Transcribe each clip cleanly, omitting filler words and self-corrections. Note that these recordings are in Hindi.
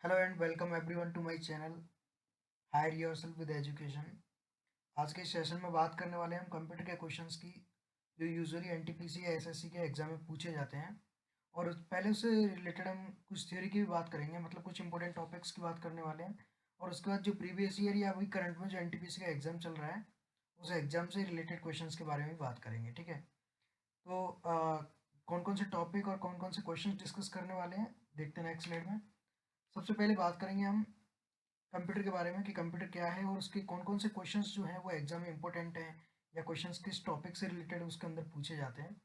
Hello and welcome everyone to my channel hire yourself with education. आज के सेशन में बात करने वाले हैं हम कंप्यूटर के क्वेश्चंस की जो यूजुअली एनटीपीसी या एसएससी के एग्जाम में पूछे जाते हैं। और पहले उससे रिलेटेड हम कुछ थ्योरी की भी बात करेंगे, मतलब कुछ इंपॉर्टेंट टॉपिक्स की बात करने वाले हैं। और उसके बाद जो प्रीवियस ईयर या अभी करंट में जो एनटीपीसी का एग्ज़ाम चल रहा है उस एग्ज़ाम से रिलेटेड क्वेश्चंस के बारे में भी बात करेंगे। ठीक है, तो कौन कौन से टॉपिक और कौन कौन से क्वेश्चन डिस्कस करने वाले हैं देखते हैं नेक्स्ट स्लाइड में। सबसे पहले बात करेंगे हम कंप्यूटर के बारे में कि कंप्यूटर क्या है और उसके कौन कौन से क्वेश्चंस जो हैं वो एग्जाम में इंपॉर्टेंट हैं या क्वेश्चंस किस टॉपिक से रिलेटेड उसके अंदर पूछे जाते हैं।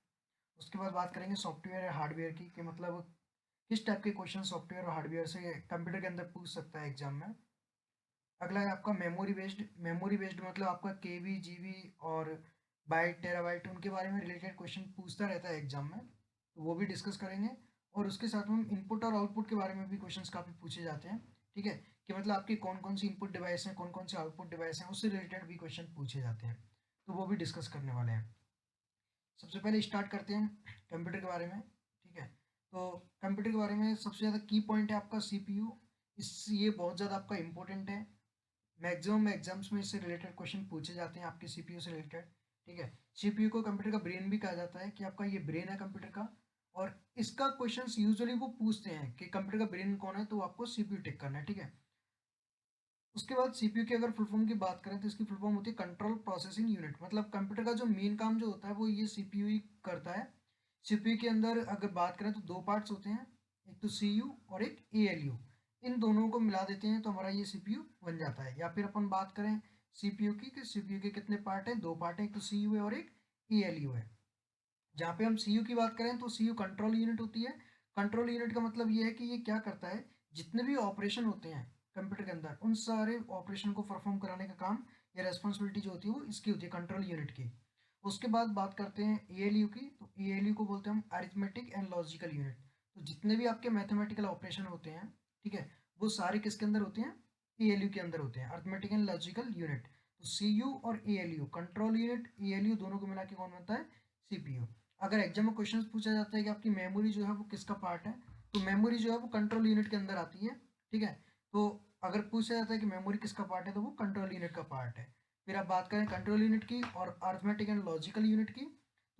उसके बाद बात करेंगे सॉफ्टवेयर या हार्डवेयर की कि मतलब किस टाइप के क्वेश्चन सॉफ्टवेयर और हार्डवेयर से कंप्यूटर के अंदर पूछ सकता है एग्जाम में। अगला है आपका मेमोरी बेस्ड मतलब आपका केबी जीबी और बाइट टेराबाइट उनके बारे में रिलेटेड क्वेश्चन पूछता रहता है एग्जाम में, तो वो भी डिस्कस करेंगे। और उसके साथ में हम इनपुट और आउटपुट के बारे में भी क्वेश्चंस काफ़ी पूछे जाते हैं। ठीक है, कि मतलब आपकी कौन कौन सी इनपुट डिवाइस हैं, कौन कौन से आउटपुट डिवाइस हैं, उससे रिलेटेड भी क्वेश्चन पूछे जाते हैं, तो वो भी डिस्कस करने वाले हैं। सबसे पहले स्टार्ट करते हैं कंप्यूटर के बारे में। ठीक है, तो कंप्यूटर के बारे में सबसे ज़्यादा की पॉइंट है आपका सीपीयू। ये बहुत ज़्यादा आपका इंपॉर्टेंट है। मैक्सिमम एग्जाम्स में इससे रिलेटेड क्वेश्चन पूछे जाते हैं आपके सीपीयू से रिलेटेड। ठीक है, सीपीयू को कंप्यूटर का ब्रेन भी कहा जाता है कि आपका ये ब्रेन है कंप्यूटर का। और इसका क्वेश्चंस यूजुअली वो पूछते हैं कि कंप्यूटर का ब्रेन कौन है, तो आपको सीपीयू टिक करना है। ठीक है, उसके बाद सीपीयू की अगर फुल फॉर्म की बात करें तो इसकी फुल फॉर्म होती है कंट्रोल प्रोसेसिंग यूनिट। मतलब कंप्यूटर का जो मेन काम जो होता है वो ये सीपीयू ही करता है। सीपीयू के अंदर अगर बात करें तो दो पार्ट्स होते हैं, एक तो सीयू और एक एएलयू। इन दोनों को मिला देते हैं तो हमारा ये सीपीयू बन जाता है। या फिर अपन बात करें सीपीयू की कि सीपीयू के कितने पार्ट हैं, दो पार्ट हैं, एक तो सीयू है और एक एएलयू है। जहाँ पे हम सीयू की बात करें तो सीयू कंट्रोल यूनिट होती है। कंट्रोल यूनिट का मतलब ये है कि ये क्या करता है, जितने भी ऑपरेशन होते हैं कंप्यूटर के अंदर उन सारे ऑपरेशन को परफॉर्म कराने का काम या रेस्पॉन्सिबिलिटी जो होती है वो इसकी होती है, कंट्रोल यूनिट की। उसके बाद बात करते हैं एएलयू की, तो एएलयू को बोलते हैं हम अरिथमेटिक एंड लॉजिकल यूनिट। तो जितने भी आपके मैथमेटिकल ऑपरेशन होते हैं, ठीक है, वो सारे किसके अंदर होते हैं, एएलयू के अंदर होते हैं, अरिथमेटिक एंड लॉजिकल यूनिट। तो सीयू और एएलयू कंट्रोल यूनिट एएलयू दोनों को मिला के कौन बनता है, सीपीयू। अगर एग्जाम में क्वेश्चन पूछा जाता है कि आपकी मेमोरी जो है वो किसका पार्ट है, तो मेमोरी जो है वो कंट्रोल यूनिट के अंदर आती है। ठीक है, तो अगर पूछा जाता है कि मेमोरी किसका पार्ट है तो वो कंट्रोल यूनिट का पार्ट है। फिर आप बात करें कंट्रोल यूनिट की और अरिथमेटिक एंड लॉजिकल यूनिट की,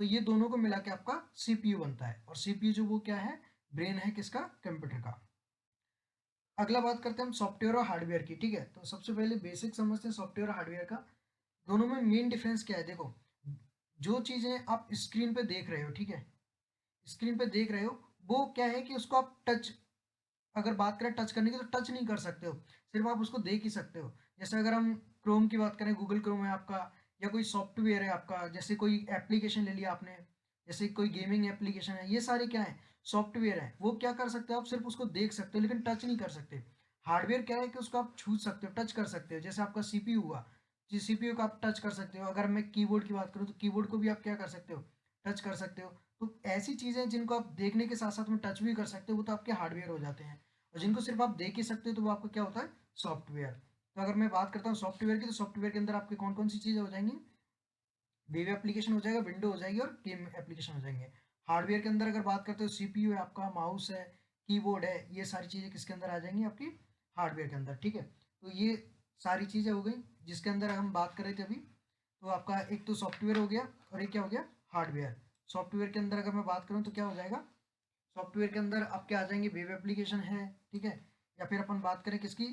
तो ये दोनों को मिला के आपका सीपीयू बनता है। और सीपीयू जो वो क्या है, ब्रेन है किसका, कंप्यूटर का। अगला बात करते हैं हम सॉफ्टवेयर और हार्डवेयर की। ठीक है, तो सबसे पहले बेसिक समझते हैं सॉफ्टवेयर और हार्डवेयर का। दोनों में मेन डिफरेंस क्या है, देखो, जो चीज़ें आप स्क्रीन पे देख रहे हो, ठीक है, स्क्रीन पे देख रहे हो, वो क्या है कि उसको आप टच, अगर बात करें टच करने की तो टच नहीं कर सकते हो, सिर्फ आप उसको देख ही सकते हो। जैसे अगर हम क्रोम की बात करें, गूगल क्रोम है आपका, या कोई सॉफ्टवेयर है आपका, जैसे कोई एप्लीकेशन ले लिया आपने, जैसे कोई गेमिंग एप्लीकेशन है, ये सारे क्या है, सॉफ्टवेयर है। वो क्या कर सकते हो, आप सिर्फ उसको देख सकते हो लेकिन टच नहीं कर सकते। हार्डवेयर क्या है कि उसको आप छू सकते हो, टच कर सकते हो। जैसे आपका सीपीयू हुआ, जिस सीपीयू को आप टच कर सकते हो। अगर मैं कीबोर्ड की बात करूँ तो कीबोर्ड को भी आप क्या कर सकते हो, टच कर सकते हो। तो ऐसी चीज़ें जिनको आप देखने के साथ साथ में टच भी कर सकते हो वो तो आपके हार्डवेयर हो जाते हैं। और जिनको सिर्फ आप देख ही सकते हो तो वो आपका क्या होता है, सॉफ्टवेयर। तो अगर मैं बात करता हूँ सॉफ्टवेयर की, तो सॉफ्टवेयर के अंदर आपके कौन कौन सी चीज़ें हो जाएंगी, वेब एप्लीकेशन हो जाएगा, विंडो हो जाएगी और गेम एप्लीकेशन हो जाएंगे। हार्डवेयर के अंदर अगर बात करते हो सीपीयू है आपका, माउस है, कीबोर्ड है, ये सारी चीज़ें किसके अंदर आ जाएंगी, आपकी हार्डवेयर के अंदर। ठीक है, तो ये सारी चीज़ें हो गई जिसके अंदर हम बात कर रहे थे अभी। तो आपका एक तो सॉफ्टवेयर हो गया और एक क्या हो गया, हार्डवेयर। सॉफ्टवेयर के अंदर अगर मैं बात करूँ तो क्या हो जाएगा, सॉफ्टवेयर के अंदर आपके आ जाएंगे वेब एप्लीकेशन है, ठीक है, या फिर अपन बात करें किसकी,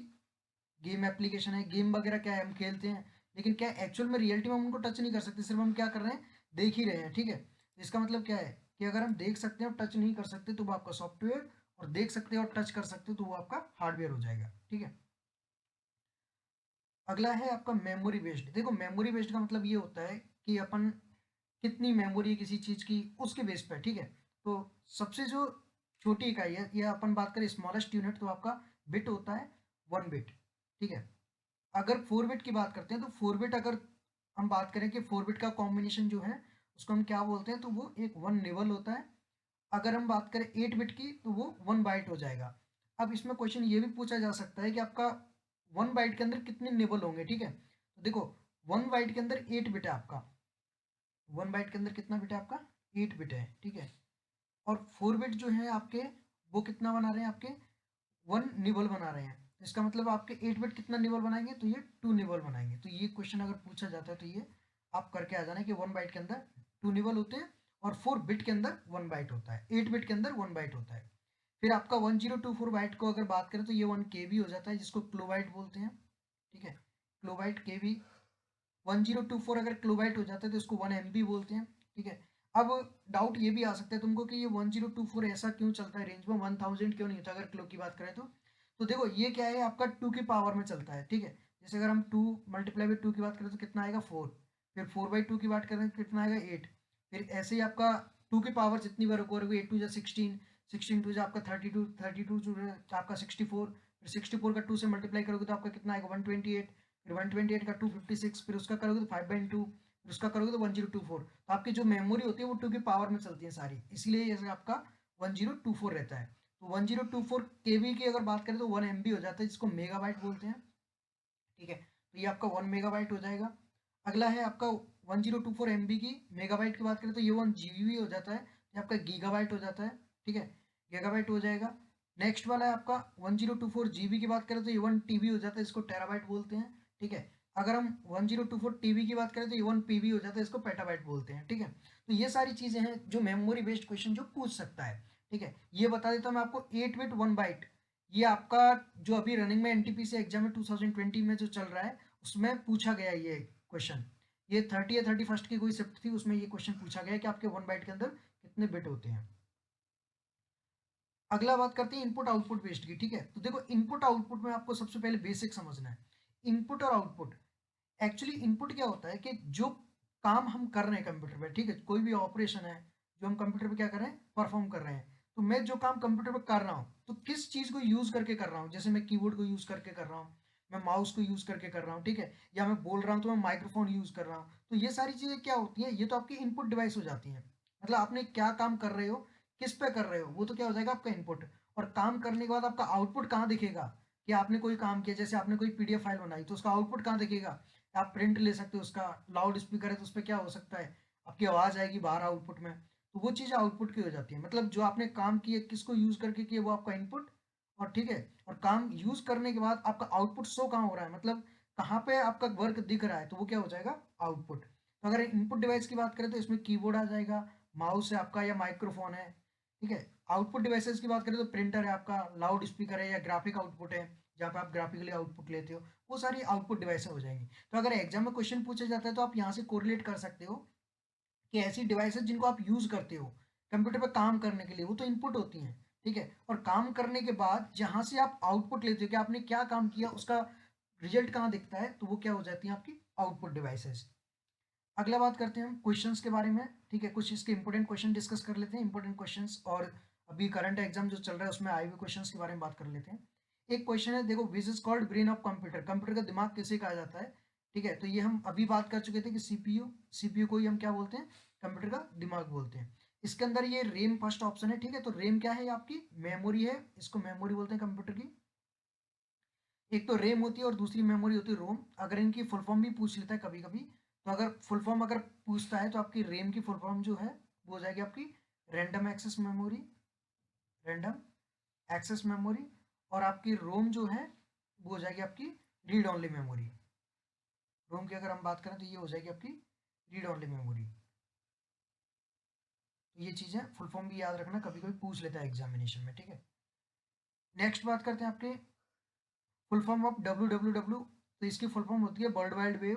गेम एप्लीकेशन है। गेम वगैरह क्या है, हम खेलते हैं लेकिन क्या एक्चुअल में रियलिटी में हम उनको टच नहीं कर सकते, सिर्फ हम क्या कर रहे हैं, देख ही रहे हैं। ठीक है, तो इसका मतलब क्या है कि अगर हम देख सकते हैं और टच नहीं कर सकते तो वो आपका सॉफ्टवेयर, और देख सकते हैं और टच कर सकते हो तो वो आपका हार्डवेयर हो जाएगा। ठीक है, अगला है आपका मेमोरी बेस्ड। देखो, मेमोरी बेस्ड का मतलब ये होता है कि अपन कितनी मेमोरी है किसी चीज़ की उसके बेस पर। ठीक है, तो सबसे जो छोटी इकाई है, या अपन बात करें स्मॉलेस्ट यूनिट, तो आपका बिट होता है 1 बिट। ठीक है, अगर 4 बिट की बात करते हैं तो 4 बिट, अगर हम बात करें कि 4 बिट का कॉम्बिनेशन जो है उसको हम क्या बोलते हैं, तो वो एक 1 निबल होता है। अगर हम बात करें 8 बिट की तो वो 1 बाइट हो जाएगा। अब इसमें क्वेश्चन ये भी पूछा जा सकता है कि आपका 1 बाइट के अंदर कितने निबल होंगे। ठीक है, तो देखो, 1 बाइट के अंदर 8 बिट है आपका, 1 बाइट के अंदर कितना बिट है आपका, 8 बिट है। ठीक है, और 4 बिट जो है आपके, वो कितना बना रहे हैं आपके, 1 निबल बना रहे हैं, तो इसका मतलब आपके 8 बिट कितना निबल बनाएंगे, तो ये 2 निबल बनाएंगे। तो ये क्वेश्चन अगर पूछा जाता है तो ये आप करके आ जाना कि 1 बाइट के अंदर 2 निबल होते हैं और 4 बिट के अंदर 1 बाइट होता है, 8 बिट के अंदर 1 बाइट होता है। फिर आपका 1024 बाइट को अगर बात करें तो ये 1 KB हो जाता है, जिसको क्लोबाइट बोलते हैं। ठीक है, क्लोबाइट KB 1024 अगर क्लोबाइट हो जाता है तो इसको 1 MB बोलते हैं। ठीक है, अब डाउट ये भी आ सकता है तुमको कि ये 1024 ऐसा क्यों चलता है रेंज में, 1000 क्यों नहीं होता अगर क्लो की बात करें तो देखो ये क्या है, आपका 2 की पावर में चलता है। ठीक है, जैसे अगर हम 2 मल्टीप्लाई बाई 2 की बात करें तो कितना आएगा 4, फिर 4/2 की बात करें तो कितना आएगा 8, फिर ऐसे ही आपका 2 की पावर जितनी बार होगी 8 2 जा 16, 16 2 जा आपका 32, 32 जो है आपका 64, फिर 64 का 2 से मल्टीप्लाई करोगे तो आपका कितना आएगा 128, फिर 128 का 256, फिर उसका करोगे तो 5/2, फिर उसका करोगे तो 1024। तो आपकी जो मेमोरी होती है वो 2 की पावर में चलती है सारी, इसीलिए ये आपका 1024 रहता है। तो 1024 केबी की अगर बात करें तो 1 MB हो जाता है, जिसको मेगाबाइट बोलते हैं। ठीक है, तो ये आपका 1 मेगाबाइट हो जाएगा। अगला है आपका 1024 MB की मेगाबाइट की बात करें तो ये 1 GB हो जाता है, ये आपका गीगाबाइट हो जाता है। ठीक है, गीगाबाइट हो जाएगा। नेक्स्ट वाला है आपका 1024 GB की बात करें तो ये 1 TB हो जाता है, इसको टेराबाइट बोलते हैं। ठीक है, अगर हम 1024 TB की बात करें तो ये 1 PB हो जाता है, इसको पेटाबाइट बोलते हैं। ठीक है, तो ये सारी चीज़ें हैं जो मेमोरी बेस्ड क्वेश्चन जो पूछ सकता है। ठीक है, ये बता देता हूँ मैं आपको 8 बिट 1 बाइट, ये आपका जो अभी रनिंग में एनटीपीसी एग्जाम में 2020 में जो चल रहा है उसमें पूछा गया ये क्वेश्चन। ये 30 या 31 की कोई शिफ्ट थी, उसमें ये क्वेश्चन पूछा गया कि आपके 1 बाइट के अंदर कितने बिट होते हैं। अगला बात करते हैं इनपुट आउटपुट बेस्ड की। ठीक है, तो देखो इनपुट आउटपुट में आपको सबसे पहले बेसिक समझना है। इनपुट और आउटपुट, एक्चुअली इनपुट क्या होता है कि जो काम हम कर रहे हैं कंप्यूटर पे, ठीक है, कोई भी ऑपरेशन है जो हम कंप्यूटर पे क्या कर रहे हैं, परफॉर्म कर रहे हैं। तो मैं जो काम कंप्यूटर पे कर रहा हूँ तो किस चीज़ को यूज़ करके कर रहा हूँ, जैसे मैं कीबोर्ड को यूज़ करके कर रहा हूँ, मैं माउस को यूज़ करके कर रहा हूँ। ठीक है, या मैं बोल रहा हूँ तो मैं माइक्रोफोन यूज़ कर रहा हूँ। तो ये सारी चीज़ें क्या होती हैं, ये तो आपकी इनपुट डिवाइस हो जाती हैं। मतलब आपने क्या काम कर रहे हो, किस पे कर रहे हो, वो तो क्या हो जाएगा आपका इनपुट। और काम करने के बाद आपका आउटपुट कहाँ दिखेगा, कि आपने कोई काम किया, जैसे आपने कोई PDF फाइल बनाई तो उसका आउटपुट कहाँ दिखेगा, आप प्रिंट ले सकते हो उसका, लाउड स्पीकर है तो उस पर क्या हो सकता है, आपकी आवाज़ आएगी बाहर आउटपुट में। तो वो चीज़ आउटपुट की हो जाती है, मतलब जो आपने काम किया किसको यूज़ करके किया वो आपका इनपुट। और ठीक है, और काम यूज़ करने के बाद आपका आउटपुट शो कहाँ हो रहा है, मतलब कहाँ पे आपका वर्क दिख रहा है, तो वो क्या हो जाएगा आउटपुट। तो अगर इनपुट डिवाइस की बात करें तो इसमें कीबोर्ड आ जाएगा, माउस है आपका, या माइक्रोफोन है। ठीक है, आउटपुट डिवाइसेस की बात करें तो प्रिंटर है आपका, लाउड स्पीकर है, या ग्राफिक आउटपुट है जहाँ पे आप ग्राफिकली आउटपुट लेते हो, वो सारी आउटपुट डिवाइसेस हो जाएंगी। तो अगर एग्जाम में क्वेश्चन पूछा जाता है तो आप यहाँ से कोरिलेट कर सकते हो कि ऐसी डिवाइसेस जिनको आप यूज़ करते हो कंप्यूटर पे काम करने के लिए, वो तो इनपुट होती हैं। ठीक है, और काम करने के बाद जहाँ से आप आउटपुट लेते हो कि आपने क्या काम किया उसका रिजल्ट कहाँ दिखता है, तो वो क्या हो जाती हैं आपकी आउटपुट डिवाइसेस। अगला बात करते हैं हम क्वेश्चंस के बारे में। ठीक है, कुछ इसके इंपॉर्टेंट क्वेश्चन डिस्कस कर लेते हैं, इंपॉर्टेंट क्वेश्चंस, और अभी करंट एग्जाम जो चल रहा है उसमें आए हुए क्वेश्चंस के बारे में बात कर लेते हैं। एक क्वेश्चन है, देखो which is called brain of computer, computer का दिमाग किसे कहा जाता है। ठीक है, तो ये हम अभी बात कर चुके थे कि सीपीयू, सीपीयू को ही हम क्या बोलते हैं, कंप्यूटर का दिमाग बोलते हैं। इसके अंदर ये रेम फर्स्ट ऑप्शन है। ठीक है, तो रेम क्या है, ये आपकी मेमोरी है, इसको मेमोरी बोलते हैं कंप्यूटर की। एक तो रैम होती है और दूसरी मेमोरी होती है रोम। अगर इनकी फुल फॉर्म भी पूछ लेता है कभी कभी, तो अगर फुल फॉर्म अगर पूछता है तो आपकी रैम की फुल फॉर्म जो है वो हो जाएगी आपकी random access memory, random access memory. और आपकी रोम जो है वो हो जाएगी आपकी रीड ओनली मेमोरी। रोम की अगर हम बात करें तो ये हो जाएगी आपकी रीड ओनली मेमोरी। तो ये चीज़ें फुल फॉर्म भी याद रखना, कभी कभी पूछ लेता है एग्जामिनेशन में। ठीक है, नेक्स्ट बात करते हैं आपके फुल फॉर्म ऑफ WWW। तो इसकी फुल फॉर्म होती है वर्ल्ड वाइड वेव।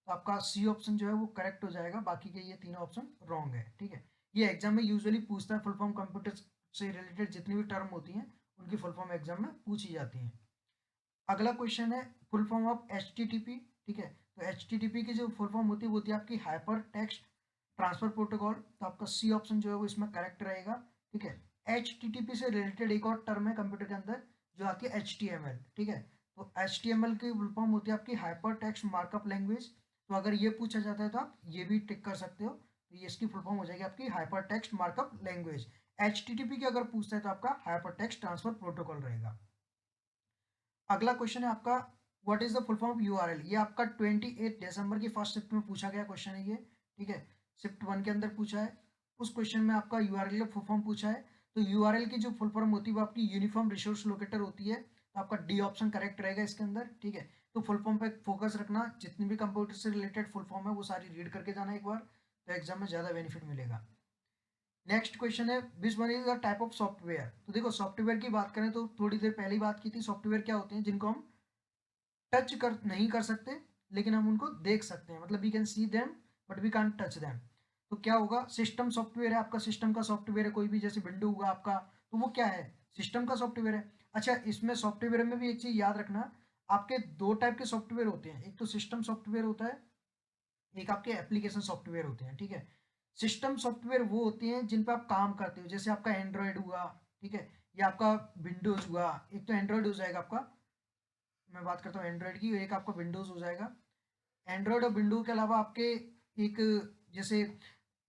तो आपका सी ऑप्शन जो है वो करेक्ट हो जाएगा, बाकी के ये तीनों ऑप्शन रॉन्ग है। ठीक है, ये एग्जाम में यूजुअली पूछता है, फुल फॉर्म कंप्यूटर से रिलेटेड जितनी भी टर्म होती हैं उनकी फुल फॉर्म एग्जाम में पूछी जाती हैं। अगला क्वेश्चन है फुल फॉर्म ऑफ HTTP। ठीक है, तो HTTP की जो फुल फॉर्म होती है वो होती है आपकी हाइपर टेक्स्ट ट्रांसफर प्रोटोकॉल। तो आपका सी ऑप्शन जो है वो इसमें करेक्ट रहेगा। ठीक है, HTTP से रिलेटेड एक और टर्म है कंप्यूटर के अंदर जो आती है HTML। ठीक है, तो HTML की फुल फॉर्म होती है आपकी हाइपर टेक्स्ट मार्कअप लैंग्वेज। तो अगर ये पूछा जाता है तो आप ये भी टिक कर सकते हो, तो ये इसकी फुल फॉर्म हो जाएगी आपकी hyper text markup language. HTTP की अगर पूछता है तो आपका हाइपर टेक्स्ट ट्रांसफर प्रोटोकॉल रहेगा। अगला क्वेश्चन है आपका what is the full form of URL। ये आपका 28 दिसंबर की फर्स्ट शिफ्ट में पूछा गया क्वेश्चन है ये। ठीक है, शिफ्ट 1 के अंदर पूछा है। उस क्वेश्चन में आपका URL का फुल फॉर्म पूछा है। तो यूआरएल की जो फुल फॉर्म होती है वो आपकी यूनिफॉर्म रिसोर्स लोकेटर होती है, तो आपका डी ऑप्शन करेक्ट रहेगा इसके अंदर, ठीक है। तो फुल फॉर्म पे फोकस रखना, जितनी भी कंप्यूटर से रिलेटेड फुल फॉर्म है वो सारी रीड करके जाना एक बार, तो एग्जाम में ज़्यादा बेनिफिट मिलेगा। नेक्स्ट क्वेश्चन है, which one is the type of software. तो देखो सॉफ्टवेयर की बात करें तो थोड़ी देर पहले ही बात की थी, सॉफ्टवेयर क्या होते हैं जिनको हम टच कर नहीं कर सकते लेकिन हम उनको देख सकते हैं, मतलब we can see them but we can't touch them. तो क्या होगा, सिस्टम सॉफ्टवेयर है आपका, सिस्टम का सॉफ्टवेयर है कोई भी, जैसे विंडो हुआ आपका, तो वो क्या है, सिस्टम का सॉफ्टवेयर है। अच्छा, इसमें सॉफ्टवेयर में भी एक चीज याद रखना, आपके दो टाइप के सॉफ्टवेयर होते हैं, एक तो सिस्टम सॉफ्टवेयर होता है, एक आपके एप्लीकेशन सॉफ्टवेयर होते हैं, ठीक है। सिस्टम सॉफ्टवेयर वो होते हैं जिन पे आप काम करते हो, जैसे आपका एंड्रॉयड हुआ, ठीक है, या आपका विंडोज हुआ। एक तो एंड्रॉयड हो जाएगा आपका, मैं बात करता हूँ एंड्रॉयड की, एक आपका विंडोज हो जाएगा। एंड्रॉयड और विंडो के अलावा आपके एक, जैसे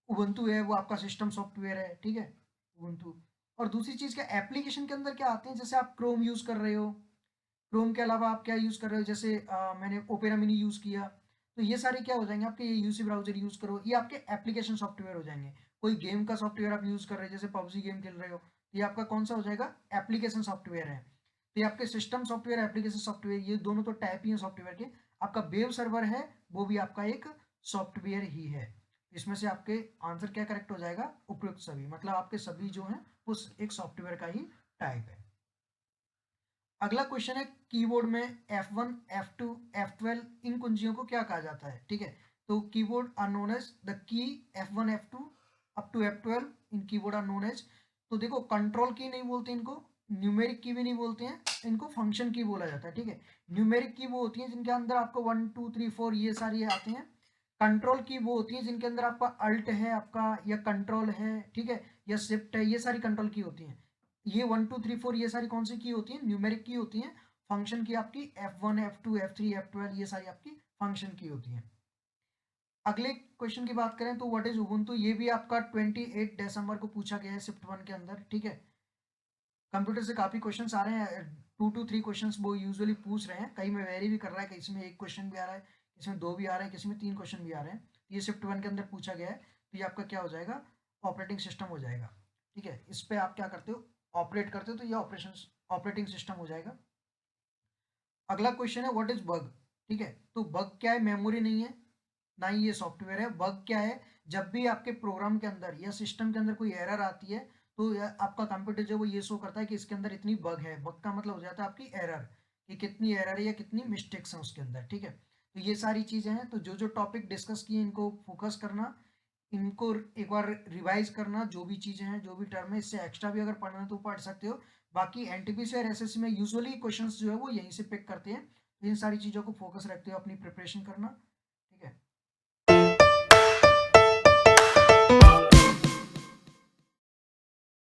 उबंटू है वो आपका सिस्टम सॉफ्टवेयर है, ठीक है, उबंटू। और दूसरी चीज़ क्या, एप्लीकेशन के अंदर क्या आते हैं, जैसे आप क्रोम यूज़ कर रहे हो, क्रोम के अलावा आप क्या यूज़ कर रहे हो, जैसे मैंने ओपेरा मिनी यूज़ किया, तो ये सारे क्या हो जाएंगे आपके, ये यूसी ब्राउजर यूज़ करो, ये आपके एप्लीकेशन सॉफ्टवेयर हो जाएंगे। कोई गेम का सॉफ्टवेयर आप यूज़ कर रहे हो, जैसे पबजी गेम खेल रहे हो, तो ये आपका कौन सा हो जाएगा, एप्लीकेशन सॉफ्टवेयर है। तो ये आपके सिस्टम सॉफ्टवेयर, एप्लीकेशन सॉफ्टवेयर, ये दोनों तो टाइप ही है सॉफ्टवेयर के। आपका वेब सर्वर है वो भी आपका एक सॉफ्टवेयर ही है। इसमें से आपके आंसर क्या करेक्ट हो जाएगा, उपयुक्त सभी, मतलब आपके सभी जो हैं उस एक सॉफ्टवेयर का ही टाइप है। अगला क्वेश्चन है, कीबोर्ड में F1, F2, F12 इन कुंजियों को क्या कहा जाता है, ठीक है। तो keyboard are known as the key, F1, F2 up to F12 in keyboard are known as. तो देखो कंट्रोल की नहीं बोलते इनको, न्यूमेरिक की भी नहीं बोलते हैं, इनको फंक्शन की बोला जाता है, ठीक है। न्यूमेरिक की वो होती है जिनके अंदर आपको 1 2 3 4 ये सारी आते हैं। कंट्रोल की वो होती है जिनके अंदर आपका अल्ट है आपका, या कंट्रोल है, ठीक है, या शिफ्ट है, ये सारी कंट्रोल की होती हैं। ये 1 2 3 4 ये सारी कौन सी की होती है, न्यूमेरिक की होती हैं। फंक्शन की आपकी F1, F2, F3, F12 ये सारी आपकी फंक्शन की होती हैं। अगले क्वेश्चन की बात करें तो व्हाट इज उबुंटू, ये भी आपका 28 दिसंबर को पूछा गया है शिफ्ट 1 के अंदर, ठीक है। कंप्यूटर से काफी क्वेश्चंस आ रहे हैं, 2 to 3 क्वेश्चंस वो यूजुअली पूछ रहे हैं, कहीं में वेरी भी कर रहा है, किसी में एक क्वेश्चन भी आ रहा है, किसी में दो भी आ रहे हैं, किसी में 3 क्वेश्चन भी आ रहे हैं। तो ये शिफ्ट 1 के अंदर पूछा गया है, तो ये आपका क्या हो जाएगा, ऑपरेटिंग सिस्टम हो जाएगा, ठीक है। इस पे आप क्या करते हो, ऑपरेट करते हो, तो ये ऑपरेशन ऑपरेटिंग सिस्टम हो जाएगा। अगला क्वेश्चन है, व्हाट इज बग, ठीक है। तो बग क्या है, मेमोरी नहीं है, ना ही ये सॉफ्टवेयर है। बग क्या है, जब भी आपके प्रोग्राम के अंदर या सिस्टम के अंदर कोई एरर आती है, तो आपका कंप्यूटर जो वो ये शो करता है कि इसके अंदर इतनी बग है। बग का मतलब हो जाता है आपकी एरर, कि कितनी एरर है या कितनी मिस्टेक्स हैं उसके अंदर, ठीक है। तो ये सारी चीज़ें हैं, तो जो जो टॉपिक डिस्कस किए इनको फोकस करना, इनको एक बार रिवाइज करना, जो भी चीज़ें हैं, जो भी टर्म है, इससे एक्स्ट्रा भी अगर पढ़ना है तो पढ़ सकते हो। बाकी एनटीपीसी और एसएससी में यूजुअली क्वेश्चंस जो है वो यहीं से पिक करते हैं, तो इन सारी चीज़ों को फोकस रखते हो अपनी प्रिपरेशन करना।